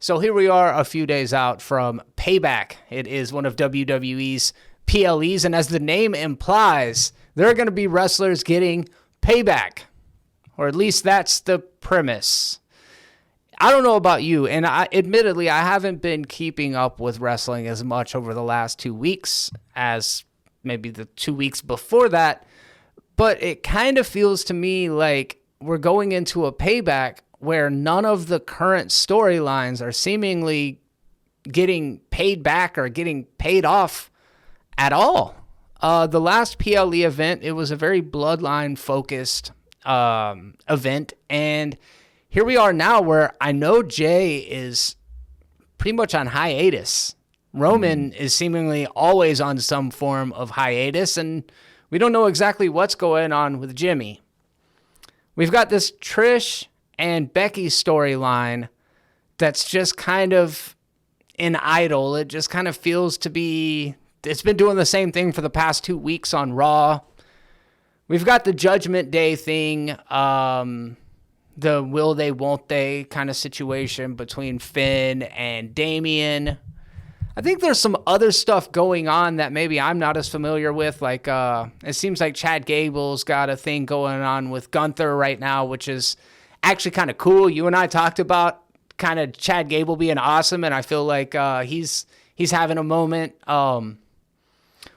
So here we are a few days out from Payback. It is one of WWE's PLEs, and as the name implies, there are going to be wrestlers getting payback, or at least that's the premise. I don't know about you, and admittedly, I haven't been keeping up with wrestling as much over the last 2 weeks as maybe the 2 weeks before that, but it kind of feels to me like we're going into a Payback where none of the current storylines are seemingly getting paid back or getting paid off at all. The last PLE event, it was a very bloodline-focused event, and here we are now where I know Jay is pretty much on hiatus. Roman is seemingly always on some form of hiatus, and we don't know exactly what's going on with Jimmy. We've got this Trish and Becky storyline that's just kind of an idle. It just kind of feels to be, it's been doing the same thing for the past 2 weeks on Raw. We've got the Judgment Day thing, the will they, won't they kind of situation between Finn and Damian. I think there's some other stuff going on that maybe I'm not as familiar with. Like, it seems like Chad Gable's got a thing going on with Gunther right now, which is actually kind of cool. You and I talked about kind of Chad Gable being awesome, and I feel like he's having a moment.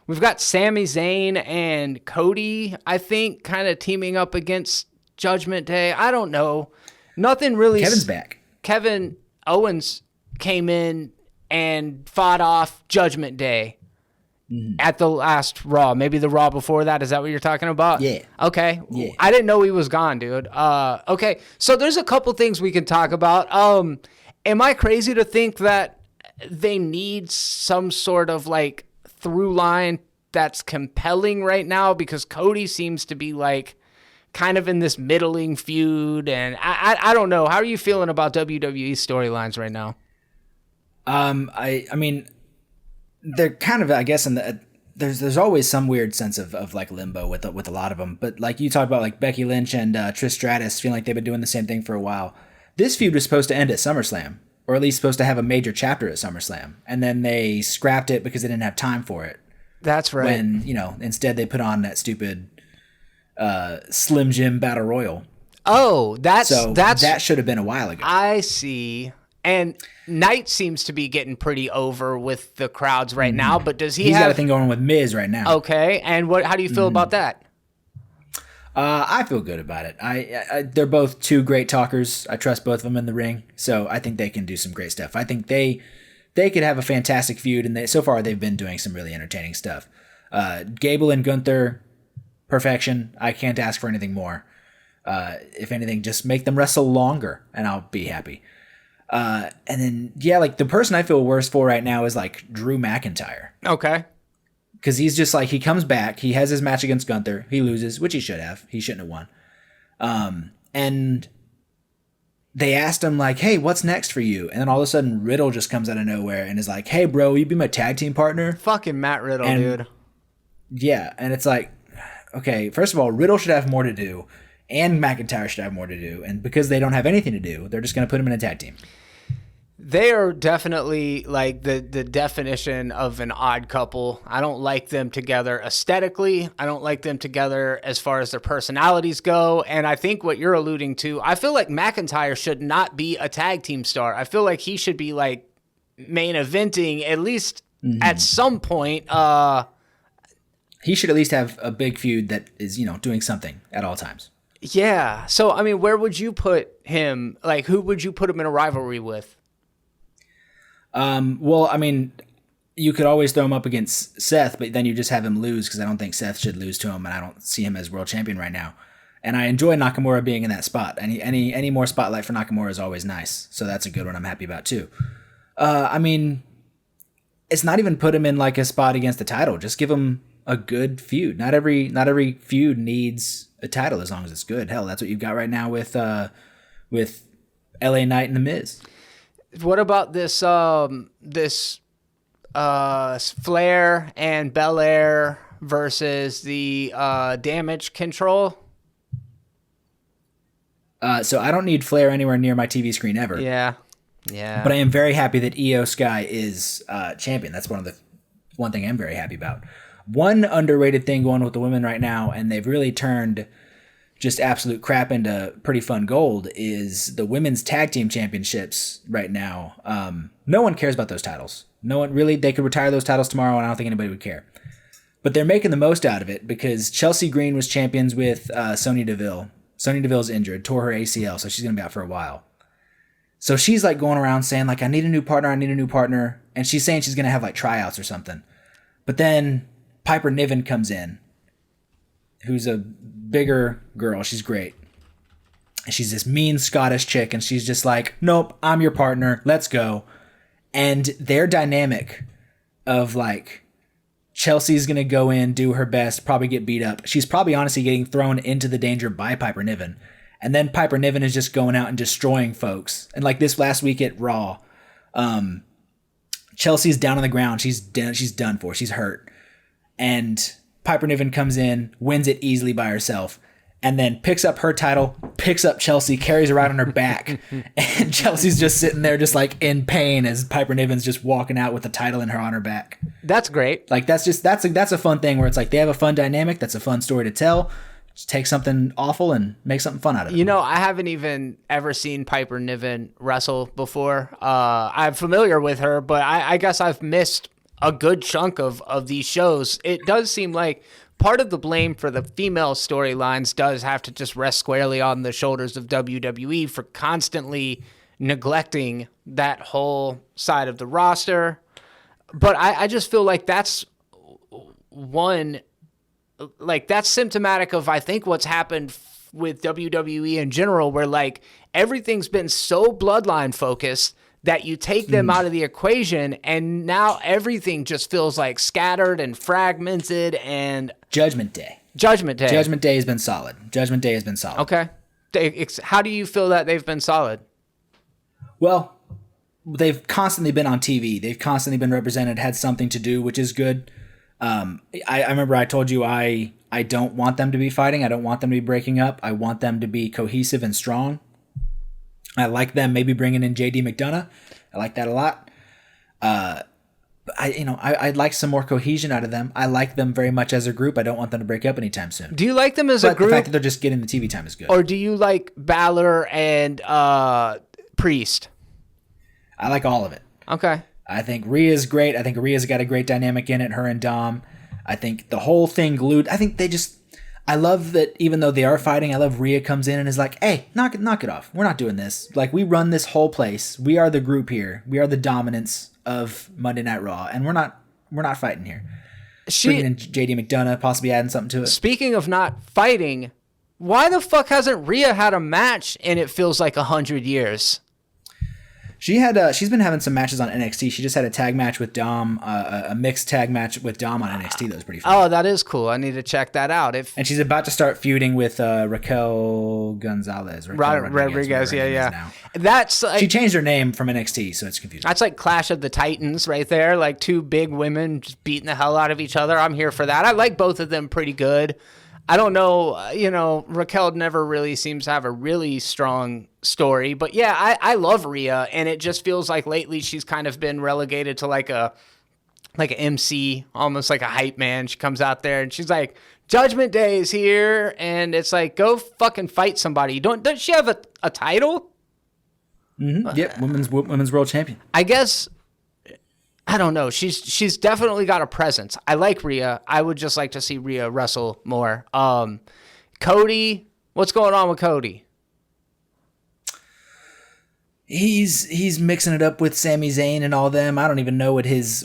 We've got Sami Zayn and Cody, I think, kind of teaming up against Judgment Day. I don't know. Nothing really. Kevin's back. Kevin Owens came in and fought off Judgment Day at the last Raw. Maybe the Raw before that. Is that what you're talking about? Yeah. Okay. Yeah. I didn't know he was gone, dude. Okay. So there's a couple things we can talk about. Am I crazy to think that they need some sort of like through line that's compelling right now? Because Cody seems to be like kind of in this middling feud, and I don't know. How are you feeling about WWE storylines right now? I mean, they're kind of, I guess, in the there's always some weird sense of like limbo with a lot of them. But like you talked about, like Becky Lynch and Trish Stratus feeling like they've been doing the same thing for a while. This feud was supposed to end at SummerSlam, or at least supposed to have a major chapter at SummerSlam, and then they scrapped it because they didn't have time for it. That's right. When, instead they put on that stupid Slim Jim Battle Royal. Oh, that should have been a while ago. I see. And Knight seems to be getting pretty over with the crowds right now, but does He's got a thing going on with Miz right now. Okay, and how do you feel about that? I feel good about it. They're both two great talkers. I trust both of them in the ring, so I think they can do some great stuff. I think they could have a fantastic feud, and so far they've been doing some really entertaining stuff. Gable and Gunther, perfection. I can't ask for anything more. If anything, just make them wrestle longer, and I'll be happy. And then, like the person I feel worse for right now is like Drew McIntyre. Okay. Because he's just like, he comes back, he has his match against Gunther, he loses, which he should have. He shouldn't have won. And they asked him like, hey, what's next for you? And then all of a sudden Riddle just comes out of nowhere and is like, hey bro, will you be my tag team partner? Fucking Matt Riddle, dude. Yeah. And it's like, okay, first of all, Riddle should have more to do. And McIntyre should have more to do. And because they don't have anything to do, they're just going to put him in a tag team. They are definitely like the definition of an odd couple. I don't like them together aesthetically. I don't like them together as far as their personalities go. And I think what you're alluding to, I feel like McIntyre should not be a tag team star. I feel like he should be like main eventing at least at some point. He should at least have a big feud that is, doing something at all times. Yeah. So, I mean, where would you put him? Like, who would you put him in a rivalry with? Well, I mean, you could always throw him up against Seth, but then you just have him lose because I don't think Seth should lose to him, and I don't see him as world champion right now. And I enjoy Nakamura being in that spot. Any more spotlight for Nakamura is always nice, so that's a good one I'm happy about too. I mean, it's not even put him in like a spot against the title. Just give him a good feud. Not every feud needs a title as long as it's good. Hell, that's what you've got right now with LA Knight and The Miz. What about this Flair and Belair versus the Damage Control? So I don't need Flair anywhere near my TV screen ever. Yeah. Yeah. But I am very happy that Io Sky is champion. That's one thing I'm very happy about. One underrated thing going with the women right now, and they've really turned just absolute crap into pretty fun gold, is the women's tag team championships right now. No one cares about those titles. No one really. They could retire those titles tomorrow, and I don't think anybody would care. But they're making the most out of it because Chelsea Green was champions with Sonya Deville. Sonya Deville's injured, tore her ACL, so she's going to be out for a while. So she's like going around saying like, I need a new partner. And she's saying she's going to have like tryouts or something. But then Piper Niven comes in, who's a bigger girl. She's great. And she's this mean Scottish chick. And she's just like, nope, I'm your partner. Let's go. And their dynamic of like, Chelsea's going to go in, do her best, probably get beat up. She's probably honestly getting thrown into the danger by Piper Niven. And then Piper Niven is just going out and destroying folks. And like this last week at Raw, Chelsea's down on the ground. She's done for. She's hurt. And Piper Niven comes in, wins it easily by herself, and then picks up her title, picks up Chelsea, carries her out on her back. And Chelsea's just sitting there just like in pain as Piper Niven's just walking out with the title in her on her back. That's great. Like that's a fun thing where it's like they have a fun dynamic. That's a fun story to tell. Just take something awful and make something fun out of it. You know, I haven't even ever seen Piper Niven wrestle before. I'm familiar with her, but I guess I've missed a good chunk of these shows. It does seem like part of the blame for the female storylines does have to just rest squarely on the shoulders of WWE for constantly neglecting that whole side of the roster. But I just feel like that's symptomatic of, I think, what's happened with WWE in general, where like everything's been so bloodline focused that you take them out of the equation and now everything just feels like scattered and fragmented. And Judgment Day has been solid. Okay. How do you feel that they've been solid? Well, they've constantly been on TV. They've constantly been represented, had something to do, which is good. I remember I told you I don't want them to be fighting. I don't want them to be breaking up. I want them to be cohesive and strong. I like them maybe bringing in JD McDonough. I like that a lot. I'd like some more cohesion out of them. I like them very much as a group. I don't want them to break up anytime soon. Do you like them as a group? The fact that they're just getting the TV time is good. Or do you like Balor and Priest? I like all of it. Okay. I think Rhea's great. I think Rhea's got a great dynamic in it, her and Dom. I think the whole thing glued. I think I love that even though they are fighting, I love Rhea comes in and is like, hey, knock it off. We're not doing this. Like, we run this whole place. We are the group here. We are the dominance of Monday Night Raw, and we're not fighting here. Bringing in JD McDonough, possibly adding something to it. Speaking of not fighting, why the fuck hasn't Rhea had a match and it feels like 100 years? She's been having some matches on NXT. She just had a tag match with Dom, a mixed tag match with Dom on NXT. That was pretty fun. Oh, that is cool. I need to check that out. And she's about to start feuding with Raquel Gonzalez. Rodriguez, yeah. That's like, she changed her name from NXT, so it's confusing. That's like Clash of the Titans right there. Like two big women just beating the hell out of each other. I'm here for that. I like both of them pretty good. I don't know, Raquel never really seems to have a really strong story, but yeah, I love Rhea, and it just feels like lately she's kind of been relegated to like an MC, almost like a hype man. She comes out there and she's like, Judgment Day is here, and it's like, go fucking fight somebody. Does she have a title? Mm-hmm. Yep, women's world champion. I guess. I don't know. She's definitely got a presence. I like Rhea. I would just like to see Rhea wrestle more. Cody, what's going on with Cody? He's mixing it up with Sami Zayn and all them. I don't even know what his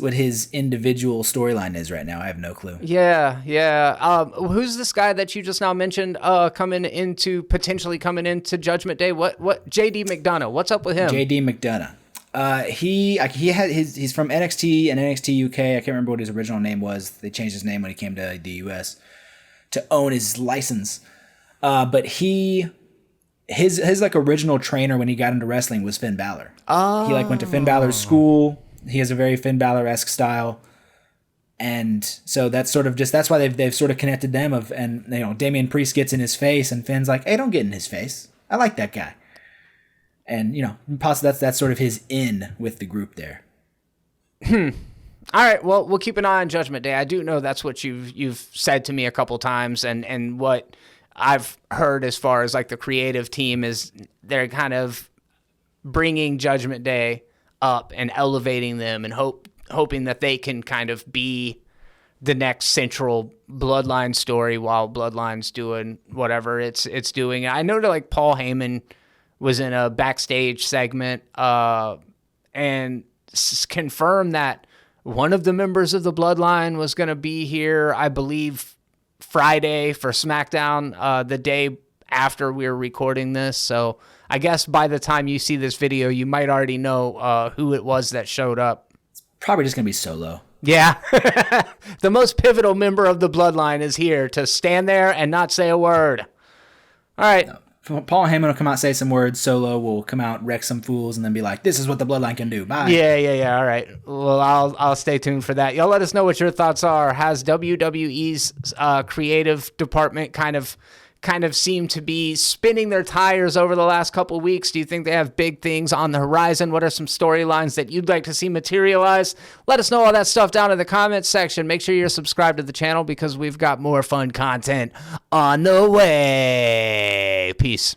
individual storyline is right now. I have no clue. Yeah. Who's this guy that you just now mentioned? Potentially coming into Judgment Day. What? JD McDonough. What's up with him? JD McDonough. He's from NXT and NXT UK. I can't remember what his original name was. They changed his name when he came to the US to own his license. But his like original trainer when he got into wrestling was Finn Balor. Oh. He like went to Finn Balor's school. He has a very Finn Balor-esque style. And so that's why they've sort of connected them Damian Priest gets in his face and Finn's like, hey, don't get in his face. I like that guy. And, possibly that's sort of his in with the group there. All right, well, we'll keep an eye on Judgment Day. I do know that's what you've said to me a couple times, and what I've heard as far as like the creative team is they're kind of bringing Judgment Day up and elevating them and hoping that they can kind of be the next central Bloodline story while Bloodline's doing whatever it's doing. I know that like Paul Heyman was in a backstage segment and confirmed that one of the members of the Bloodline was going to be here, I believe, Friday for SmackDown, the day after we were recording this. So I guess by the time you see this video, you might already know who it was that showed up. It's probably just going to be Solo. Yeah. The most pivotal member of the Bloodline is here to stand there and not say a word. All right. No. Paul Heyman will come out, say some words. Solo will come out, wreck some fools, and then be like, "This is what the Bloodline can do." Bye. Yeah. All right. Well, I'll stay tuned for that. Y'all let us know what your thoughts are. Has WWE's creative department kind of seemed to be spinning their tires over the last couple of weeks? Do you think they have big things on the horizon? What are some storylines that you'd like to see materialize? Let us know all that stuff down in the comments section. Make sure you're subscribed to the channel because we've got more fun content on the way. Peace.